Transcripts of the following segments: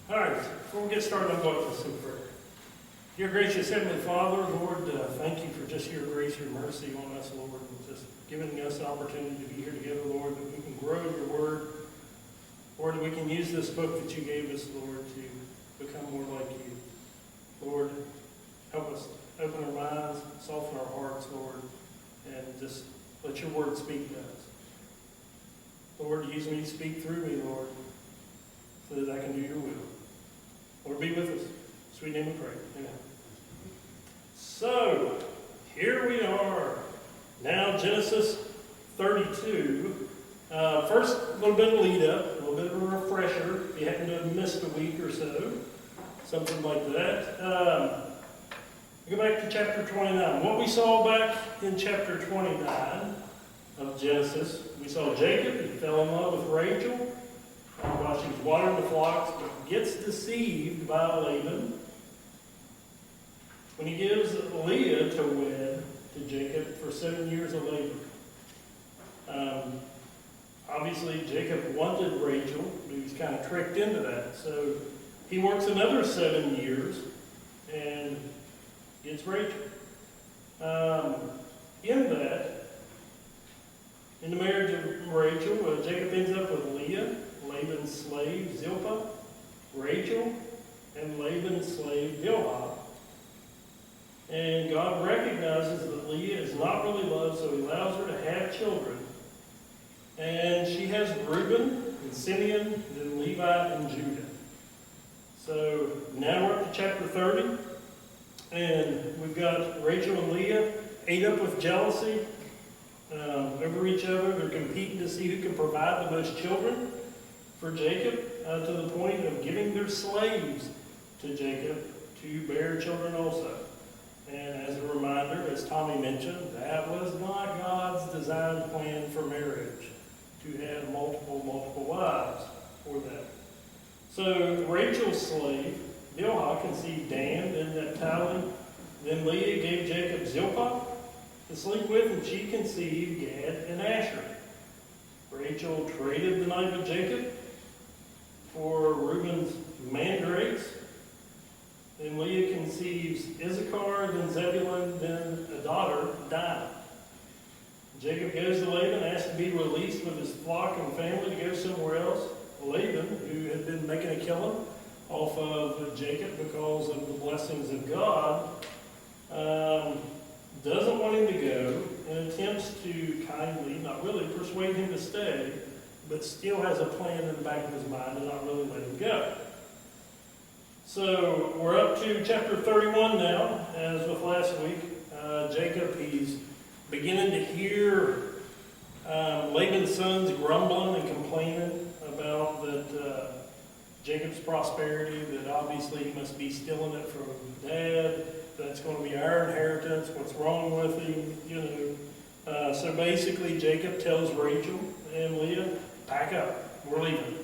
All right, before we get started, I'm going to listen in prayer. Dear gracious Heavenly Father, Lord, thank you for just your grace, your mercy on us, Lord, and just giving us the opportunity to be here together, Lord, that we can grow your word. Lord, that we can use this book that you gave us, Lord, to become more like you. Lord, help us open our minds, soften our hearts, Lord, and just let your word speak to us. Lord, use me to speak through me, Lord, so that I can do your will. Lord, be with us. In sweet name we pray. Amen. So, here we are. Now, Genesis 32. First, a little bit of lead up, a little bit of a refresher. If you happen to have missed a week or so, something like that. Go back to chapter 29. What we saw back in chapter 29 of Genesis, we saw Jacob. He fell in love with Rachel while she was watering the flocks, but gets deceived by Laban when he gives Leah to wed to Jacob for 7 years of labor. Obviously, Jacob wanted Rachel, but he was kind of tricked into that. So he works another 7 years and gets Rachel. In the marriage of Rachel, Jacob ends up with Leah, Laban's slave Zilpah, Rachel, and Laban's slave Bilhah. And God recognizes that Leah is not really loved, so he allows her to have children. And she has Reuben and Simeon, then Levi and Judah. So now we're up to chapter 30. And we've got Rachel and Leah ate up with jealousy over each other. They're competing to see who can provide the most children for Jacob, to the point of giving their slaves to Jacob to bear children also. And as a reminder, as Tommy mentioned, that was not God's design plan for marriage, to have multiple wives for them. So Rachel's slave, Bilhah, conceived Dan, then Naphtali. Then Leah gave Jacob Zilpah to sleep with, and she conceived Gad and Asher. Rachel traded the night with Jacob for Reuben's mandrakes. Then Leah conceives Issachar, then Zebulun, then a daughter, Dinah. Jacob goes to Laban, asks to be released with his flock and family to go somewhere else. Laban, who had been making a killing off of Jacob because of the blessings of God, doesn't want him to go and attempts to kindly, not really persuade him to stay, but still has a plan in the back of his mind to not really let him go. So we're up to chapter 31 now, as with last week. Jacob, he's beginning to hear Laban's sons grumbling and complaining about that Jacob's prosperity, that obviously he must be stealing it from Dad, that's going to be our inheritance, what's wrong with him, So basically Jacob tells Rachel and Leah, pack up, we're leaving.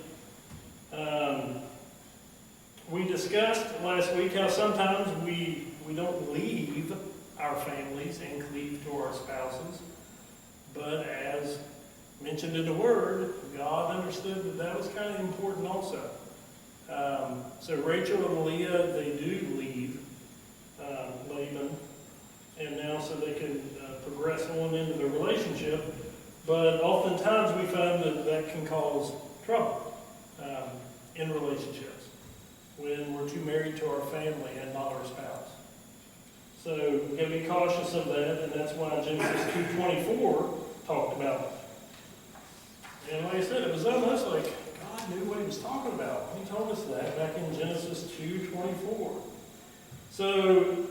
We discussed last week how sometimes we don't leave our families and cleave to our spouses, but as mentioned in the Word, God understood that was kind of important also. So Rachel and Leah, they do leave Laban, and now so they can progress on into their relationship, but oftentimes we find that can cause trouble in relationships when we're too married to our family and not our spouse. So we've got to be cautious of that, and that's why Genesis 2:24 talked about it. And like I said, it was almost like God knew what he was talking about. He told us that back in Genesis 2:24. So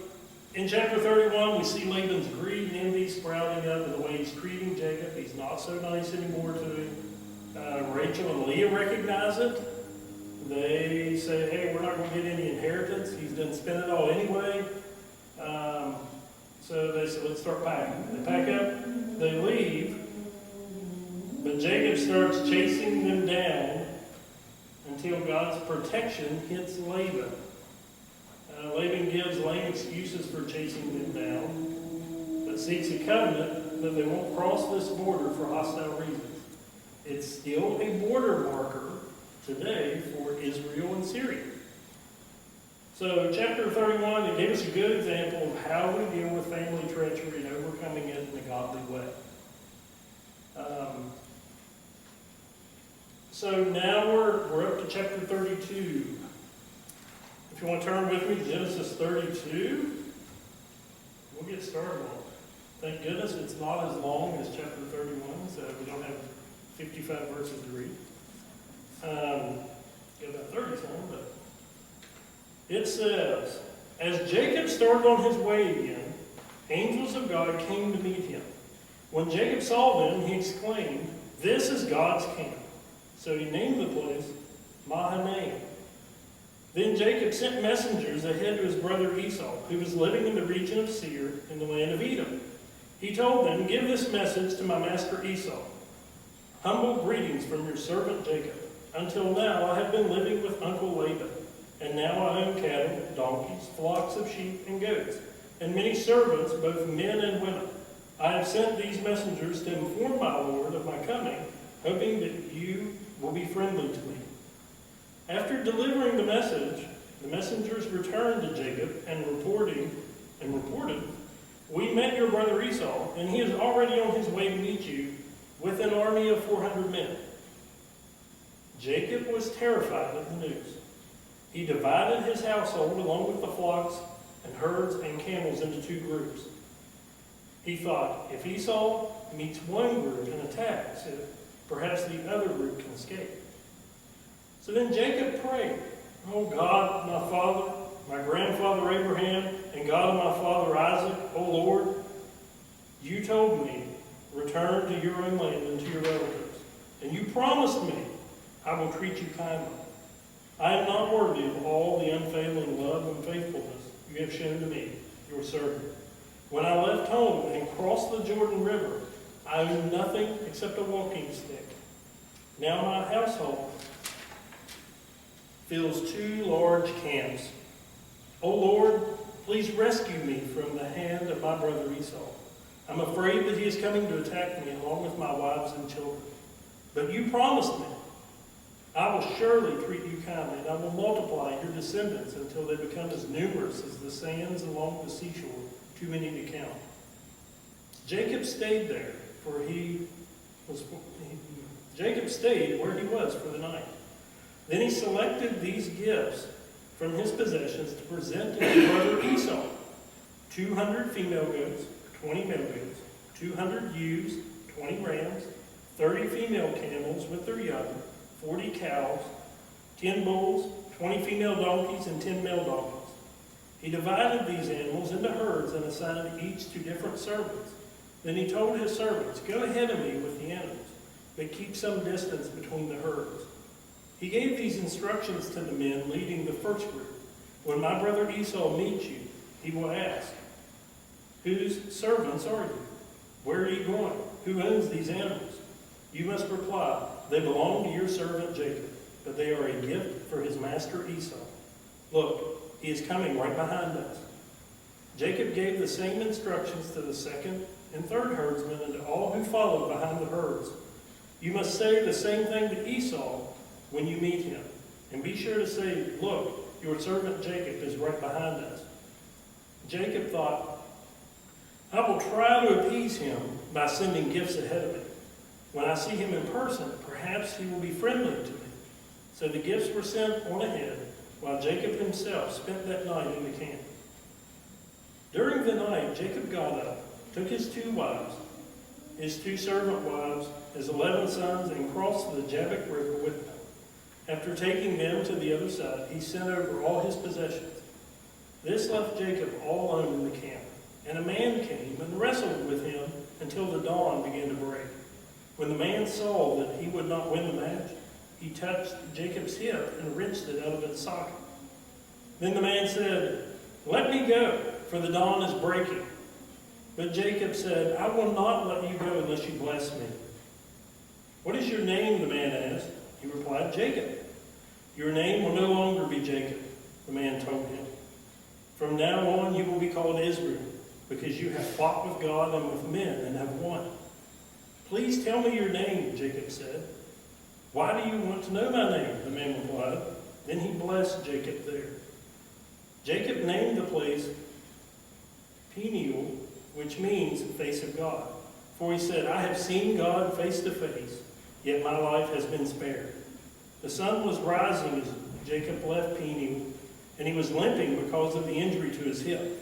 in chapter 31, we see Laban's greed and envy sprouting up in the way he's treating Jacob. He's not so nice anymore to him. Rachel and Leah recognize it. They say, hey, we're not going to get any inheritance. He's done spent it all anyway. So they said, let's start packing. They pack up, they leave, but Jacob starts chasing them down until God's protection hits Laban. Laban gives lame excuses for chasing them down, but seeks a covenant that they won't cross this border for hostile reasons. It's still a border marker today for Israel and Syria. So chapter 31, it gave us a good example of how we deal with family treachery and overcoming it in a godly way. So now we're up to chapter 32. If you want to turn with me to Genesis 32, we'll get started on it. Thank goodness it's not as long as chapter 31, so we don't have 55 verses to read. Got about 30 some, but it says, as Jacob started on his way again, angels of God came to meet him. When Jacob saw them, he exclaimed, "This is God's camp." So he named the place Mahanaim. Then Jacob sent messengers ahead to his brother Esau, who was living in the region of Seir in the land of Edom. He told them, "Give this message to my master Esau. Humble greetings from your servant Jacob. Until now I have been living with Uncle Laban, and now I own cattle, donkeys, flocks of sheep and goats, and many servants, both men and women. I have sent these messengers to inform my lord of my coming, hoping that you will be friendly to me." After delivering the message, the messengers returned to Jacob and reported, "We met your brother Esau, and he is already on his way to meet you with an army of 400 men." Jacob was terrified at the news. He divided his household along with the flocks and herds and camels into two groups. He thought, if Esau meets one group and attacks it, perhaps the other group can escape. So then Jacob prayed, "Oh God, my father, my grandfather Abraham, and God of my father Isaac, O Lord, you told me, return to your own land and to your relatives. And you promised me, I will treat you kindly. I am not worthy of all the unfailing love and faithfulness you have shown to me, your servant. When I left home and crossed the Jordan River, I owned nothing except a walking stick. Now my household fills 2 large camps. O Lord, please rescue me from the hand of my brother Esau. I'm afraid that he is coming to attack me along with my wives and children. But you promised me, I will surely treat you kindly, and I will multiply your descendants until they become as numerous as the sands along the seashore, too many to count." Jacob stayed there, Jacob stayed where he was for the night. Then he selected these gifts from his possessions to present to his brother Esau: 200 female goats, 20 male goats, 200 ewes, 20 rams, 30 female camels with their young, 40 cows, 10 bulls, 20 female donkeys, and 10 male donkeys. He divided these animals into herds and assigned each to different servants. Then he told his servants, "Go ahead of me with the animals, but keep some distance between the herds." He gave these instructions to the men leading the first group. "When my brother Esau meets you, he will ask, 'Whose servants are you? Where are you going? Who owns these animals?' You must reply, 'They belong to your servant Jacob, but they are a gift for his master Esau. Look, he is coming right behind us.'" Jacob gave the same instructions to the second and third herdsmen and to all who followed behind the herds. "You must say the same thing to Esau when you meet him, and be sure to say, 'Look, your servant Jacob is right behind us.'" Jacob thought, "I will try to appease him by sending gifts ahead of me. When I see him in person, perhaps he will be friendly to me." So the gifts were sent on ahead, while Jacob himself spent that night in the camp. During the night, Jacob got up, took his 2 wives, his 2 servant wives, his 11 sons, and crossed the Jabbok River with them. After taking them to the other side, he sent over all his possessions. This left Jacob all alone in the camp, and a man came and wrestled with him until the dawn began to break. When the man saw that he would not win the match, he touched Jacob's hip and wrenched it out of its socket. Then the man said, "Let me go, for the dawn is breaking." But Jacob said, "I will not let you go unless you bless me." "What is your name?" the man asked. He replied, "Jacob." "Your name will no longer be Jacob," the man told him. "From now on you will be called Israel, because you have fought with God and with men and have won." "Please tell me your name," Jacob said. "Why do you want to know my name?" the man replied. Then he blessed Jacob there. Jacob named the place Peniel, which means face of God. For he said, I have seen God face to face, yet my life has been spared. The sun was rising as Jacob left Peniel, and he was limping because of the injury to his hip.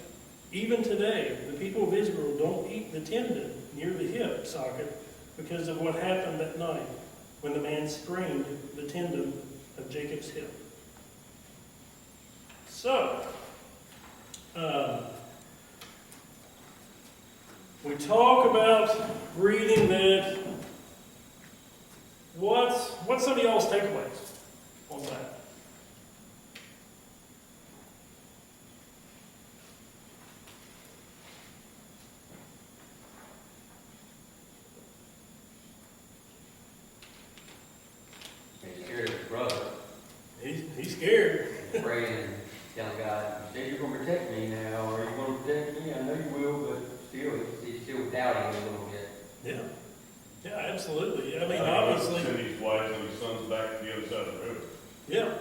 Even today, the people of Israel don't eat the tendon near the hip socket because of what happened that night when the man sprained the tendon of Jacob's hip. So, we talk about reading that. What's some of y'all's takeaways on that? He's scared of his brother. He's scared. Praying and telling God, you said you're going to protect me now. Are you going to protect me? I know you will, but still, he's still doubting a little bit. Yeah. Yeah, absolutely. I mean, obviously. Send his wife and his sons back to the other side of the river. Yeah.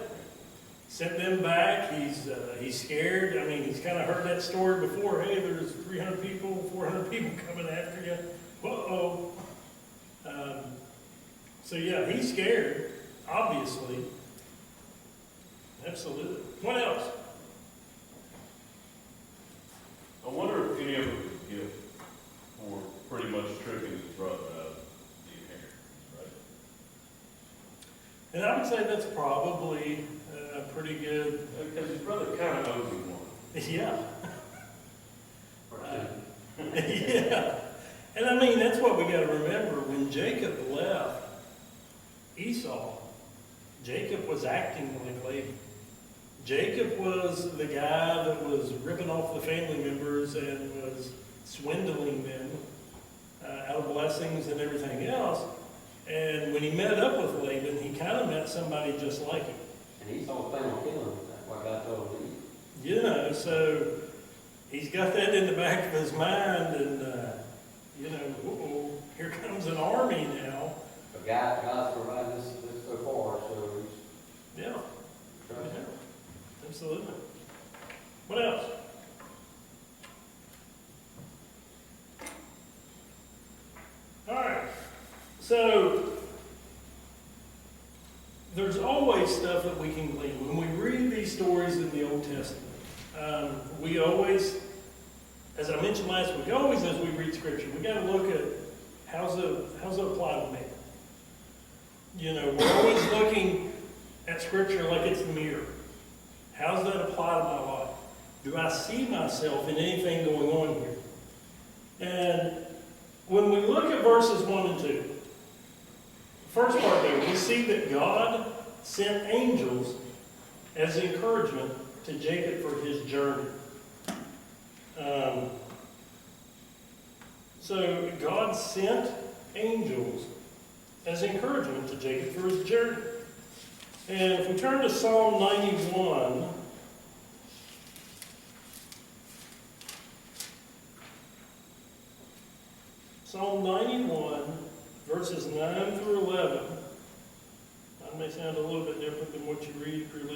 Sent them back. He's scared. I mean, he's kind of heard that story before. Hey, there's 300 people, 400 people coming after you. Whoa. So yeah, he's scared, obviously. Absolutely. What else? I wonder if any of them could give for pretty much tricking his brother out of the inheritance, right? And I would say that's probably pretty good. Because his brother kind of owes him one. Yeah. Or two. Yeah. And I mean, that's what we got to remember. When Jacob left Esau, Jacob was acting like Laban. Jacob was the guy that was ripping off the family members and was swindling them out of blessings and everything else. And when he met up with Laban, he kind of met somebody just like him. And Esau was planning on killing him. That's why God told him to leave. You know, so he's got that in the back of his mind, and uh-oh, here comes an army now. But God's provided this so far, so he's Yeah, trusting. yeah, absolutely. What else? All right, so there's always stuff that we can glean. When we read these stories in the Old Testament, we always, as I mentioned last week, always as we read Scripture, we got to look at how's it apply to me. You know, we're always looking at Scripture like it's the mirror. How's that apply to my life? Do I see myself in anything going on here? And when we look at verses 1 and 2, the first part there, we see that God sent angels as encouragement to Jacob for his journey. So God sent angels as encouragement to Jacob for his journey. And if we turn to Psalm 91, Psalm 91, verses 9 through 11. That may sound a little bit different than what you read if you're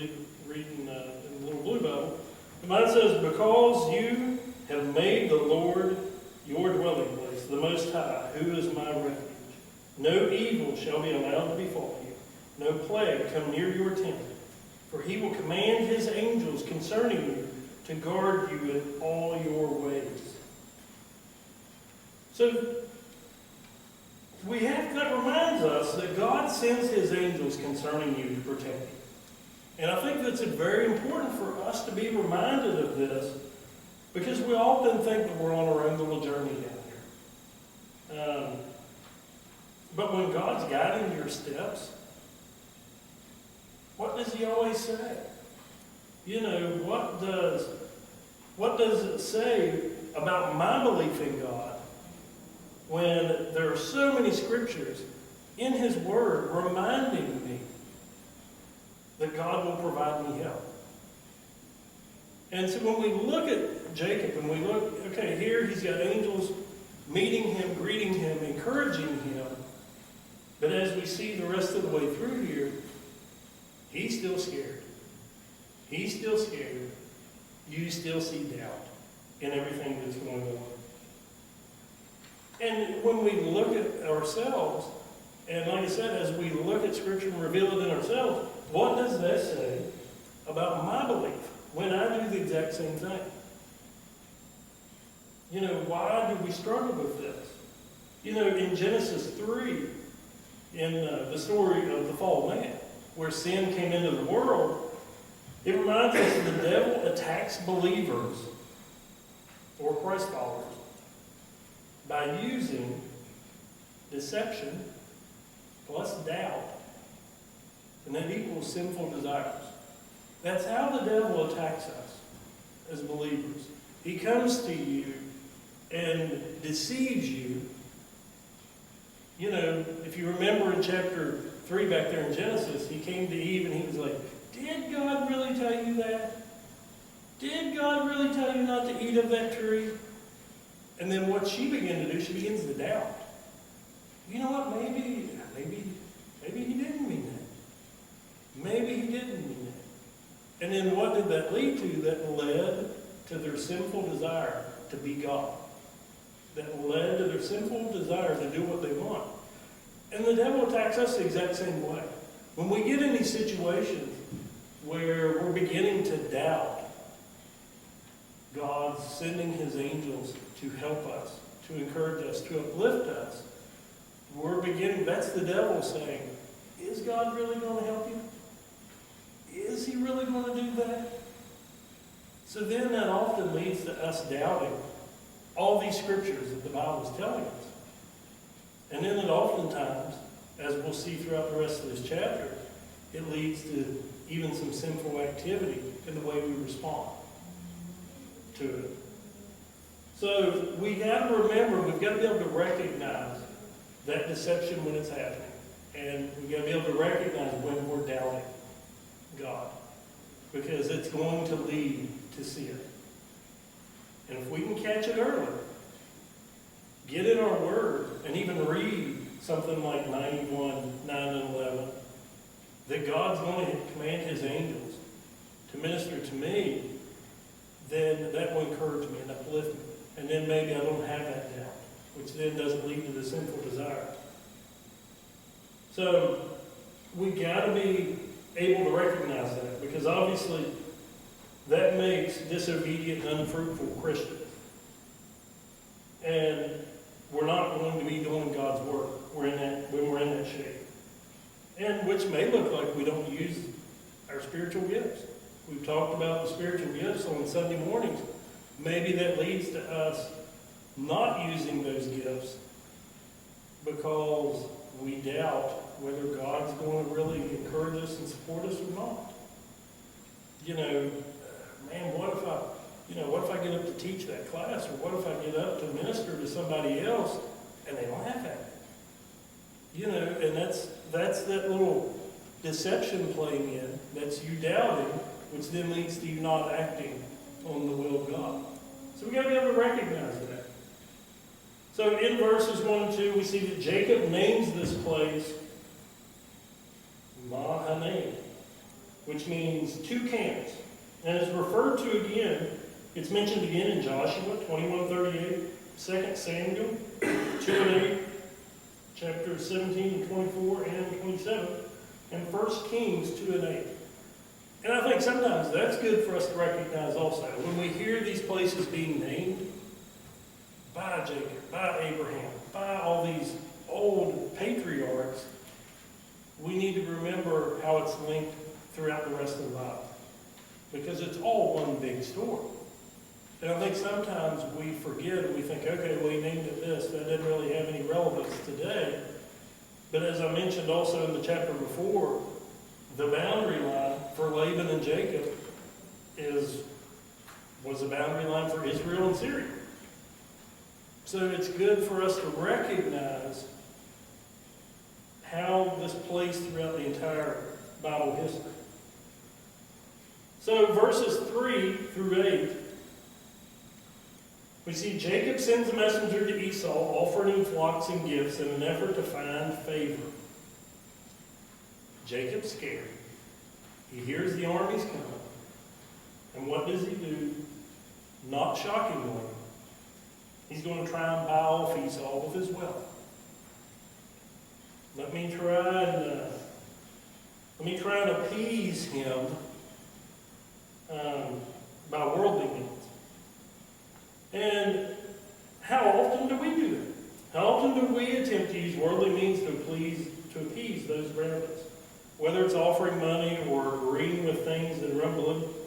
reading in the little blue Bible. But mine says, because you have made the Lord your dwelling place, the Most High, who is my refuge. No evil shall be allowed to befall you, no plague come near your tent. For he will command his angels concerning you to guard you in all your ways. So, that reminds us that God sends his angels concerning you to protect you. And I think that's very important for us to be reminded of this, because we often think that we're on our own little journey down here. But when God's guiding your steps, what does he always say? You know, what does it say about my belief in God when there are so many scriptures in his word reminding me that God will provide me help? And so when we look at Jacob and we look, okay, here he's got angels meeting him, greeting him, encouraging him. But as we see the rest of the way through here, he's still scared. He's still scared. you still see doubt in everything that's going on. And when we look at ourselves, and like I said, as we look at Scripture and reveal it in ourselves, what does that say about my belief when I do the exact same thing? You know, why do we struggle with this? You know, in Genesis 3, in the story of the fall man, where sin came into the world, it reminds us that the devil attacks believers or Christ followers by using deception plus doubt, and that equals sinful desires. That's how the devil attacks us as believers. He comes to you and deceives you. You know, if you remember in chapter 3 back there in Genesis, he came to Eve and he was like, did God really tell you that? Did God really tell you not to eat of that tree? And then what she began to do, she begins to doubt. You know what, maybe he didn't mean that. Maybe he didn't mean that. And then what did that lead to? That led to their sinful desire to be God. That led to their sinful desire to do what they want. And the devil attacks us the exact same way. When we get in these situations where we're beginning to doubt God's sending his angels to help us, to encourage us, to uplift us, that's the devil saying, is God really going to help you? Is he really going to do that? So then that often leads to us doubting all these scriptures that the Bible is telling us. And then it oftentimes, as we'll see throughout the rest of this chapter, it leads to even some sinful activity in the way we respond to it. So we got to remember, we've got to be able to recognize that deception when it's happening. And we've got to be able to recognize when we're doubting God. Because it's going to lead to sin. And if we can catch it early, get in our Word, and even read something like 91, 9 and 11, that God's going to command his angels to minister to me, then that will encourage me and uplift me. And then maybe I don't have that doubt, which then doesn't lead to the sinful desire. So we got to be able to recognize that, because obviously that makes disobedient and unfruitful Christians. And we're not going to be doing God's work when we're in that shape. And which may look like we don't use our spiritual gifts. We've talked about the spiritual gifts on Sunday mornings. Maybe that leads to us not using those gifts because we doubt whether God's going to really encourage us and support us or not. You know, man, what if I get up to teach that class, or what if I get up to minister to somebody else and they laugh at me? You know, and that's that little deception playing in. That's you doubting, which then leads to you not acting on the will of God. So we've got to be able to recognize that. So in verses 1 and 2, we see that Jacob names this place Mahanaim, which means two camps. And it's referred to again, it's mentioned again in Joshua 21:38, 2 Samuel 2:8, chapters 17 and 24 and 27, and 1 Kings 2:8. And I think sometimes that's good for us to recognize also. When we hear these places being named by Jacob, by Abraham, by all these old patriarchs, we need to remember how it's linked throughout the rest of the Bible. Because it's all one big story. And I think sometimes we forget and we think, okay, well, he named it this. That didn't really have any relevance today. But as I mentioned also in the chapter before, the boundary line for Laban and Jacob was a boundary line for Israel and Syria. So it's good for us to recognize how this plays throughout the entire Bible history. So verses 3 through 8, we see Jacob sends a messenger to Esau, offering him flocks and gifts in an effort to find favor. Jacob's scared. He hears the armies coming. And what does he do? not shockingly, he's going to try and buy off Esau with his wealth. Let me try and appease him by worldly means. And how often do we do that? How often do we attempt to use worldly means to appease those around us? Whether it's offering money or agreeing with things that are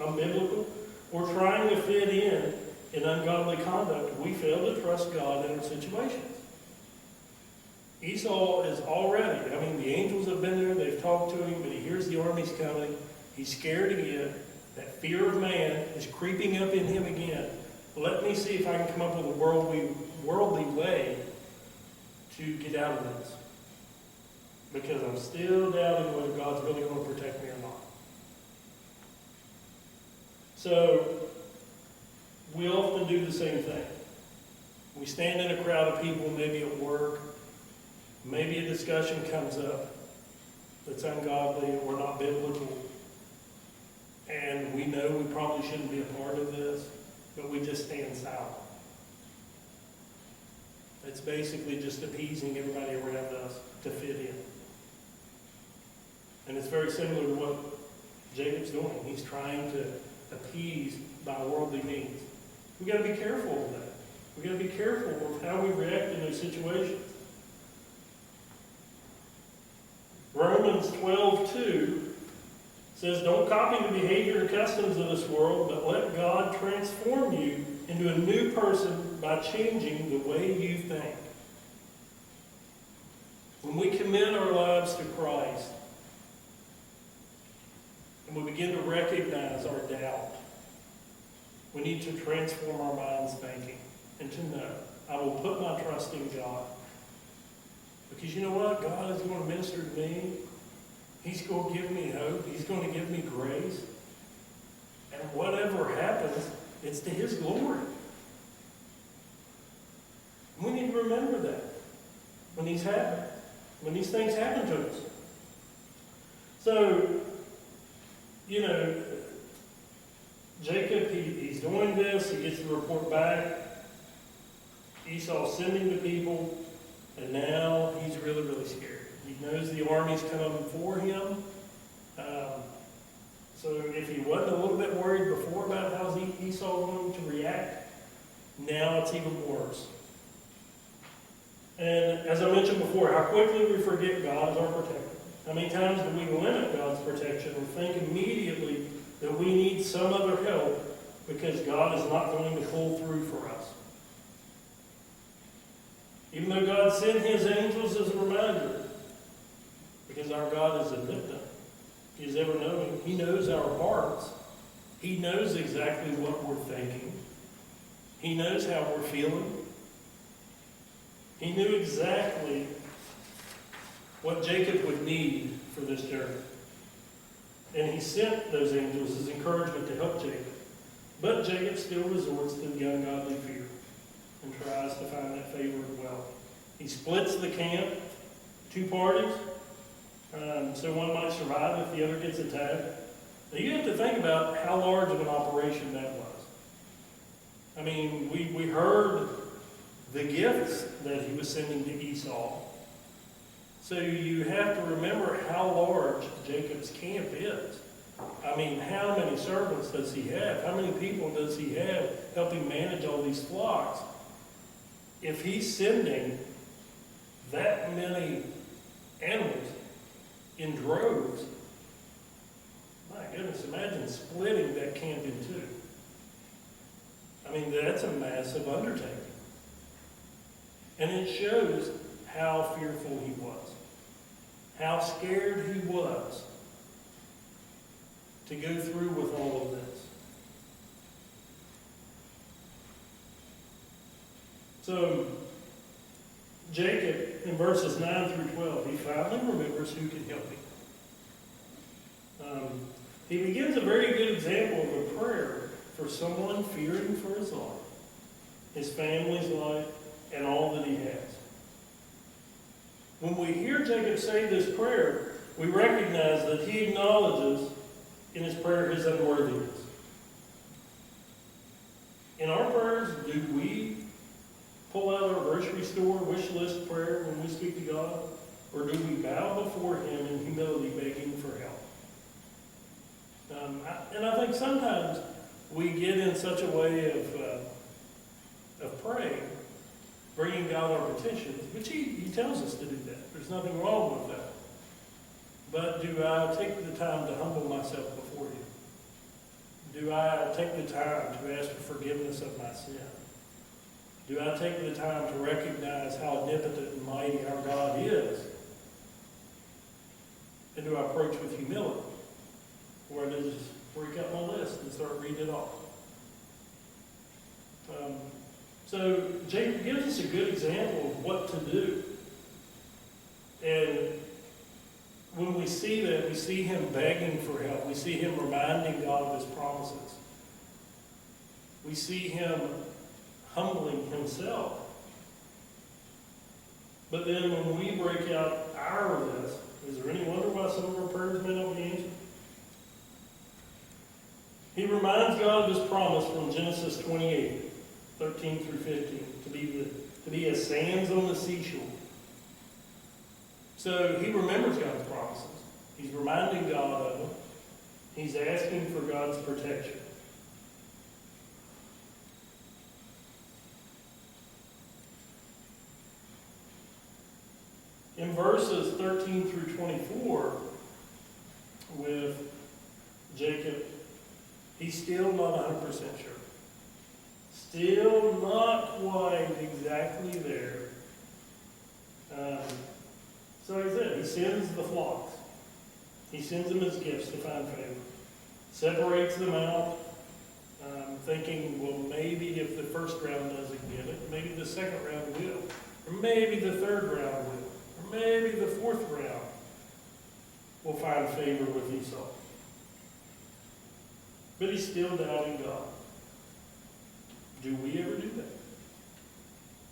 unbiblical, or trying to fit in ungodly conduct, we fail to trust God in our situations. Esau is already, the angels have been there, they've talked to him, but he hears the armies coming. He's scared again. That fear of man is creeping up in him again. Let me see if I can come up with a worldly way to get out of this. Because I'm still doubting whether God's really going to protect me or not. So, we often do the same thing. We stand in a crowd of people, maybe at work, maybe a discussion comes up that's ungodly or not biblical, and we know we probably shouldn't be a part of this, but we just stand silent. It's basically just appeasing everybody around us to fit in. And it's very similar to what Jacob's doing. He's trying to appease by worldly means. We've got to be careful of that. We've got to be careful of how we react in those situations. Romans 12:2 says, don't copy the behavior and customs of this world, but let God transform you into a new person by changing the way you think. When we commit our lives to Christ, and we begin to recognize our doubt, we need to transform our minds thinking and to know, I will put my trust in God. Because you know what? God is going to minister to me. He's going to give me hope. He's going to give me grace. And whatever happens, it's to His glory. And we need to remember that when these things happen to us. So, Jacob, he's doing this. He gets the report back. Esau's sending the people. And now he's really, really scared. He knows the army's coming for him. So if he wasn't a little bit worried before about how Esau going to react, now it's even worse. And as I mentioned before, how quickly we forget God as our protector. How many times do we limit God's protection and think immediately that we need some other help because God is not going to pull through for us? Even though God sent His angels as a reminder, because our God is omnipotent, He is ever-knowing, He knows our hearts, He knows exactly what we're thinking, He knows how we're feeling. He knew exactly what Jacob would need for this journey. And He sent those angels as encouragement to help Jacob. But Jacob still resorts to the ungodly fear and tries to find that favor as well. He splits the camp, two parties, so one might survive if the other gets attacked. Now you have to think about how large of an operation that was. We heard the gifts that he was sending to Esau. So you have to remember how large Jacob's camp is. How many servants does he have? How many people does he have helping manage all these flocks? If he's sending that many animals in droves, my goodness, imagine splitting that camp in two. That's a massive undertaking. And it shows how fearful he was, how scared he was to go through with all of this. So, Jacob, in verses 9 through 12, he finally remembers who can help him. He begins a very good example of a prayer for someone fearing for his life, his family's life, and all that he has. When we hear Jacob say this prayer, we recognize that he acknowledges in his prayer his unworthiness. In our or do we bow before him in humility, begging for help? And I think sometimes we get in such a way of praying, bringing God our petitions, which he tells us to do that. There's nothing wrong with that. But do I take the time to humble myself before him? Do I take the time to ask for forgiveness of my sin? Do I take the time to recognize how omnipotent and mighty our God is? And do I approach with humility? Or do I just break out my list and start reading it off? So Jacob gives us a good example of what to do. And when we see that, we see him begging for help. We see him reminding God of his promises. We see him humbling himself. But then when we break out our list, is there any wonder why some of our prayers may not be answered? He reminds God of his promise from Genesis 28, 13 through 15, to be as sands on the seashore. So he remembers God's promises. He's reminding God of them. He's asking for God's protection. In verses 13 through 24, with Jacob, he's still not 100% sure. Still not quite exactly there. So he said, he sends the flocks. He sends them as gifts to find favor. Separates them out, thinking, well, maybe if the first round doesn't get it, maybe the second round will. Or maybe the third round will. Or maybe the fourth round will find favor with Esau. But he's still doubting God. Do we ever do that?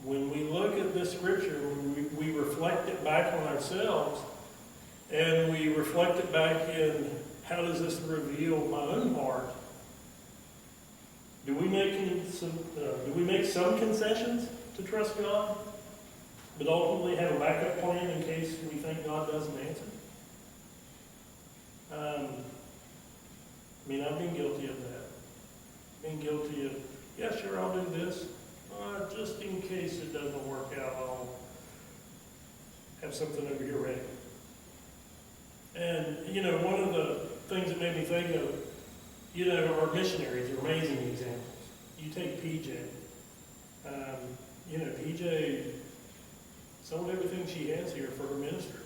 When we look at this scripture, when we reflect it back on ourselves, and we reflect it back in how does this reveal my own heart, do we make some concessions to trust God, but ultimately have a backup plan in case we think God doesn't answer? I've been guilty of that. Been guilty of, yeah, sure, I'll do this. Just in case it doesn't work out, I'll have something over here ready. And, one of the things that made me think of, our missionaries are amazing examples. You take PJ. PJ sold everything she has here for her ministry.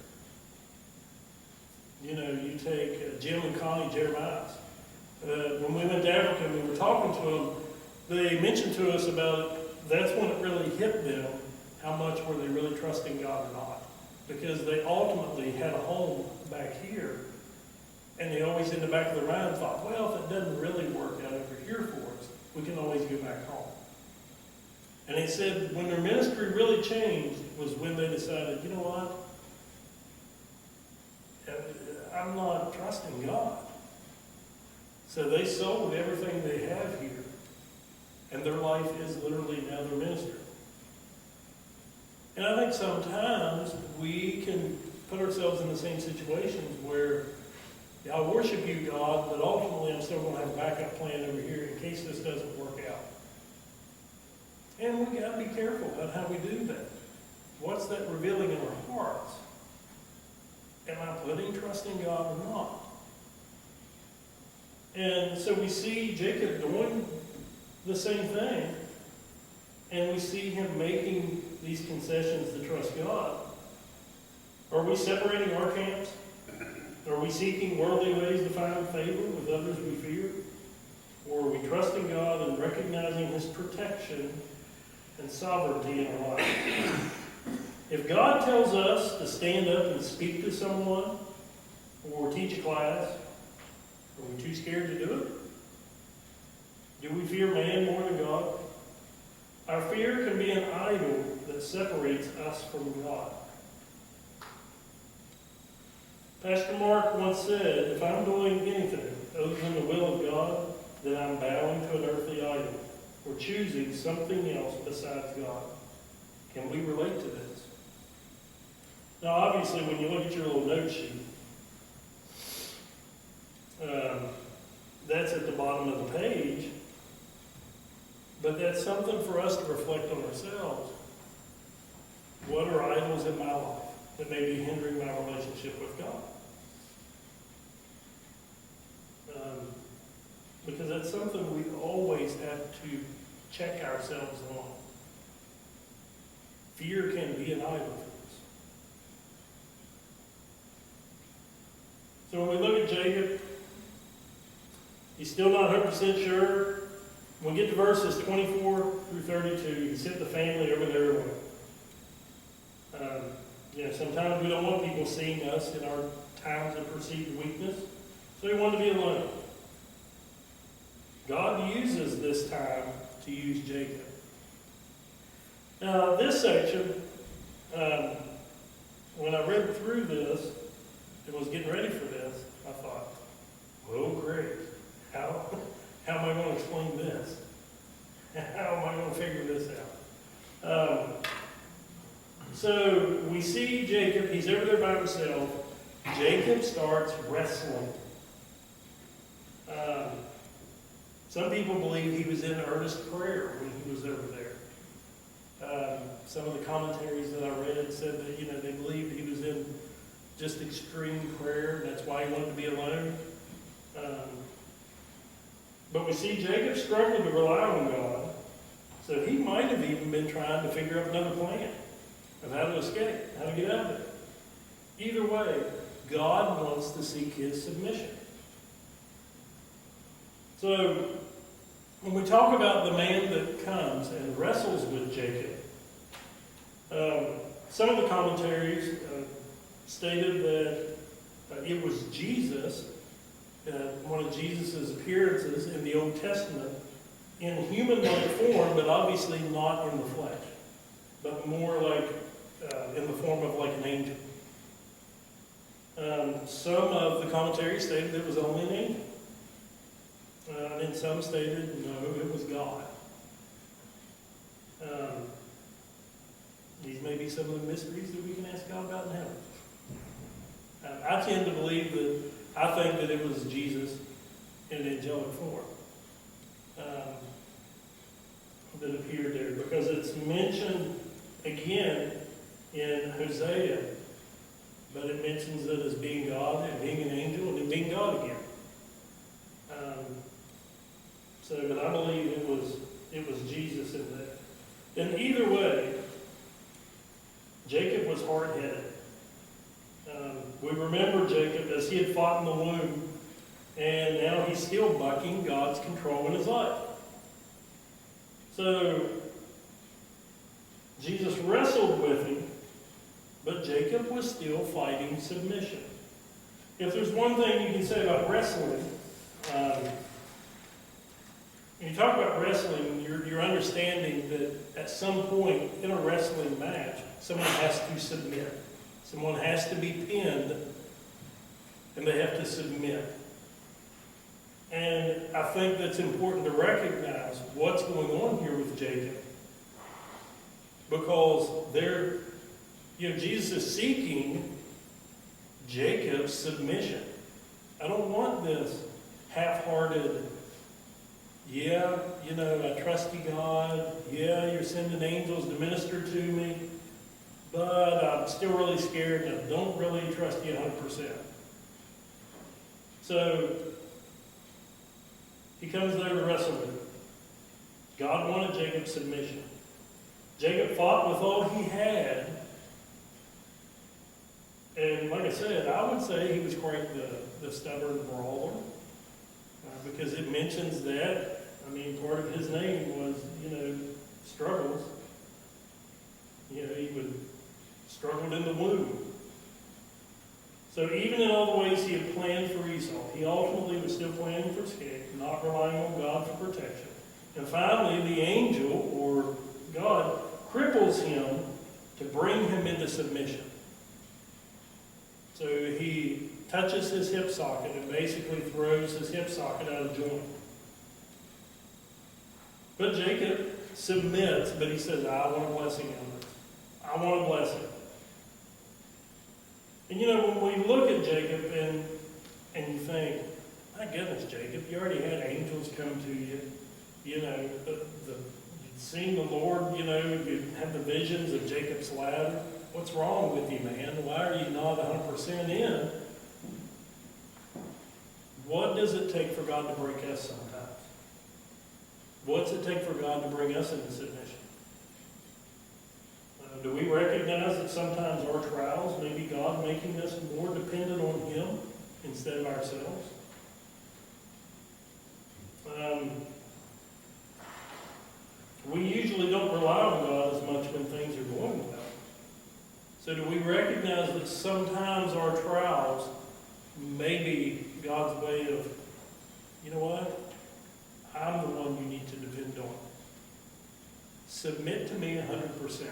You take Jim and Connie Jeremiah. When we went to Africa and we were talking to them, they mentioned to us about that's when it really hit them, how much were they really trusting God or not. Because they ultimately had a home back here, and they always in the back of their mind thought, well, if it doesn't really work out over here for us, we can always go back home. And they said when their ministry really changed was when they decided, you know what, I'm not trusting God. So they sold everything they have here. And their life is literally now their ministry. And I think sometimes we can put ourselves in the same situations where I worship you, God, but ultimately I'm still going to have a backup plan over here in case this doesn't work out. And we got to be careful about how we do that. What's that revealing in our hearts? Am I putting trust in God or not? And so we see Jacob doing the same thing, and we see him making these concessions to trust God. Are we separating our camps? Are we seeking worldly ways to find favor with others we fear? Or are we trusting God and recognizing his protection and sovereignty in our life? If God tells us to stand up and speak to someone or teach a class, are we too scared to do it? Do we fear man more than God? Our fear can be an idol that separates us from God. Pastor Mark once said, if I'm doing anything other than the will of God, then I'm bowing to an earthly idol or choosing something else besides God. Can we relate to this? Now, obviously, when you look at your little note sheet, that's at the bottom of the page, but that's something for us to reflect on ourselves. What are idols in my life that may be hindering my relationship with God? Because that's something we always have to check ourselves on. Fear can be an idol for us. So when we look at Jacob, he's still not 100% sure. When we get to verses 24 through 32, he sent the family over there away. Sometimes we don't want people seeing us in our times of perceived weakness, so he wanted to be alone. God uses this time to use Jacob. Now, this section, when I read through this and was getting ready for this, I thought, oh, great. How am I going to explain this? How am I going to figure this out? So we see Jacob, he's over there by himself. Jacob starts wrestling. Some people believe he was in earnest prayer when he was over there. Some of the commentaries that I read said that, they believed he was in just extreme prayer, and that's why he wanted to be alone. But we see Jacob struggling to rely on God, so he might have even been trying to figure out another plan of how to escape, how to get out of it. Either way, God wants to seek his submission. So, when we talk about the man that comes and wrestles with Jacob, some of the commentaries stated that it was Jesus, one of Jesus' appearances in the Old Testament, in human-like form, but obviously not in the flesh, but more like in the form of like an angel. Some of the commentaries stated it was only an angel. And some stated, no, it was God. These may be some of the mysteries that we can ask God about in heaven. I tend to believe I think that it was Jesus in angelic form that appeared there, because it's mentioned again in Hosea, but it mentions it as being God and being an angel and then being God again. But I believe it was Jesus in that. And either way, Jacob was hard-headed. We remember Jacob as he had fought in the womb, and now he's still bucking God's control in his life. So, Jesus wrestled with him, but Jacob was still fighting submission. If there's one thing you can say about wrestling, when you talk about wrestling, you're understanding that at some point in a wrestling match, someone has to submit. Someone has to be pinned, and they have to submit. And I think that's important to recognize what's going on here with Jacob. Because Jesus is seeking Jacob's submission. I don't want this half-hearted, I trust you, God. Yeah, you're sending angels to minister to me. But I'm still really scared and I don't really trust you 100%. So, he comes there to wrestle with him. God wanted Jacob's submission. Jacob fought with all he had. And like I said, I would say he was quite the stubborn brawler. Because it mentions that. Part of his name was, struggles. He would struggled in the womb. So even in all the ways he had planned for Esau, he ultimately was still planning for escape, not relying on God for protection. And finally, the angel, or God, cripples him to bring him into submission. So he touches his hip socket and basically throws his hip socket out of joint. But Jacob submits, but he says, I want a blessing on it. I want a blessing. And when we look at Jacob and you think, my goodness, Jacob, you already had angels come to you. You'd seen the Lord, you had the visions of Jacob's ladder. What's wrong with you, man? Why are you not 100% in? What does it take for God to break us sometimes? What's it take for God to bring us into submission? Do we recognize that sometimes our trials may be God making us more dependent on Him instead of ourselves? We usually don't rely on God as much when things are going well. So do we recognize that sometimes our trials may be God's way of, you know what? I'm the one you need to depend on. Submit to me 100%.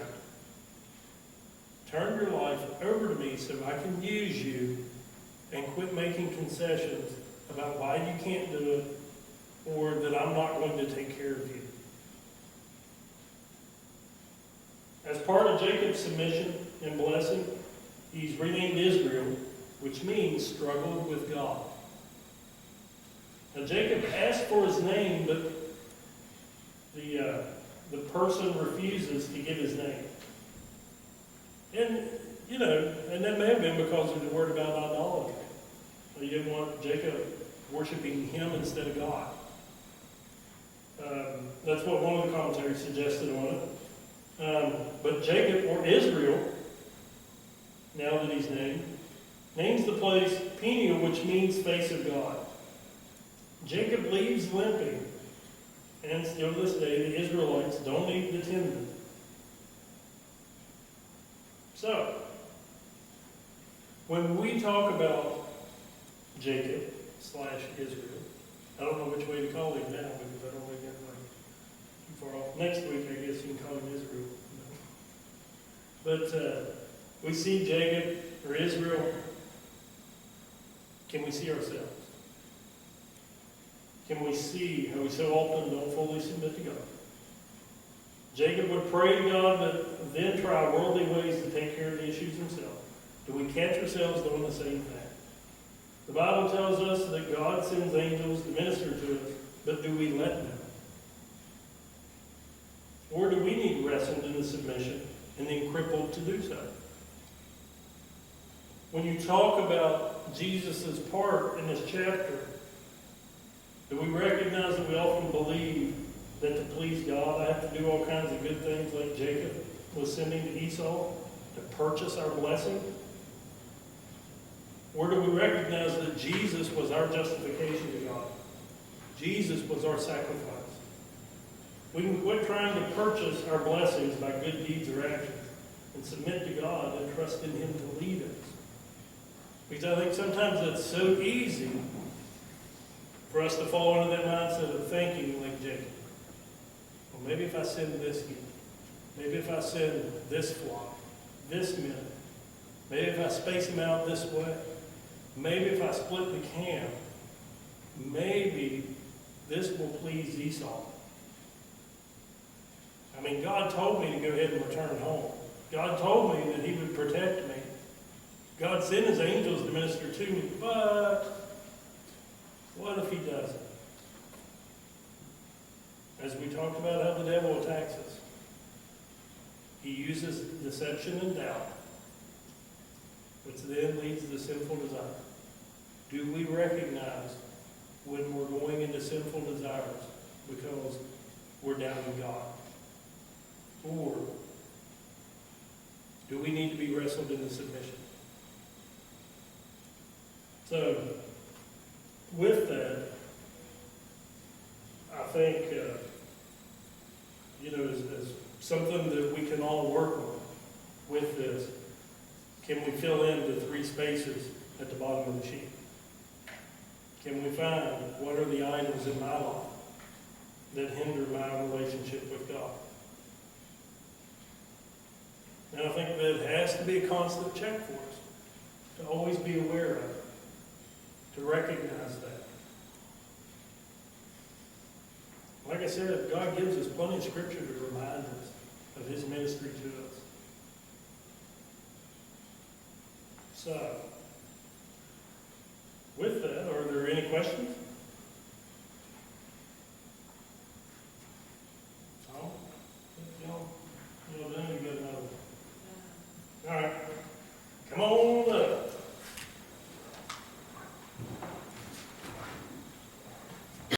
Turn your life over to me so I can use you, and quit making concessions about why you can't do it or that I'm not going to take care of you. As part of Jacob's submission and blessing, he's renamed Israel, which means struggled with God. Now Jacob asked for his name, but the person refuses to give his name. And that may have been because of the word about idolatry. He didn't want Jacob worshiping him instead of God. That's what one of the commentaries suggested on it. But Jacob, or Israel, now that he's named, names the place Peniel, which means face of God. Jacob leaves limping, and still this day the Israelites don't eat the tendon. So, when we talk about Jacob / Israel, I don't know which way to call him now because I don't want to get too far off. Next week, I guess you can call him Israel. But we see Jacob or Israel. Can we see ourselves? Can we see how we so often don't fully submit to God? Jacob would pray to God, but then try worldly ways to take care of the issues himself. Do we catch ourselves doing the same thing? The Bible tells us that God sends angels to minister to us, but do we let them? Or do we need wrestled into submission and then crippled to do so? When you talk about Jesus' part in this chapter, do we recognize that we often believe that to please God, I have to do all kinds of good things like Jacob was sending to Esau to purchase our blessing? Or do we recognize that Jesus was our justification to God? Jesus was our sacrifice. We can quit trying to purchase our blessings by good deeds or actions and submit to God and trust in Him to lead us. Because I think sometimes it's so easy for us to fall into that mindset of thinking like Jacob. Well, maybe if I send this gift, maybe if I send this flock, this minute, maybe if I space them out this way, maybe if I split the camp, maybe this will please Esau. I mean, God told me to go ahead and return home. God told me that He would protect me. God sent His angels to minister to me, but what if He doesn't? As we talked about how the devil attacks us, he uses deception and doubt, which then leads to sinful desire. Do we recognize when we're going into sinful desires because we're doubting God? Or do we need to be wrestled into submission? So, with that, I think, as something that we can all work on with this, can we fill in the 3 spaces at the bottom of the sheet? Can we find what are the items in my life that hinder my relationship with God? And I think that it has to be a constant check for us, to always be aware of it, to recognize that. Like I said, God gives us plenty of scripture to remind us of His ministry to us. So, with that, are there any questions? No? Y'all done, you got another? All right, come on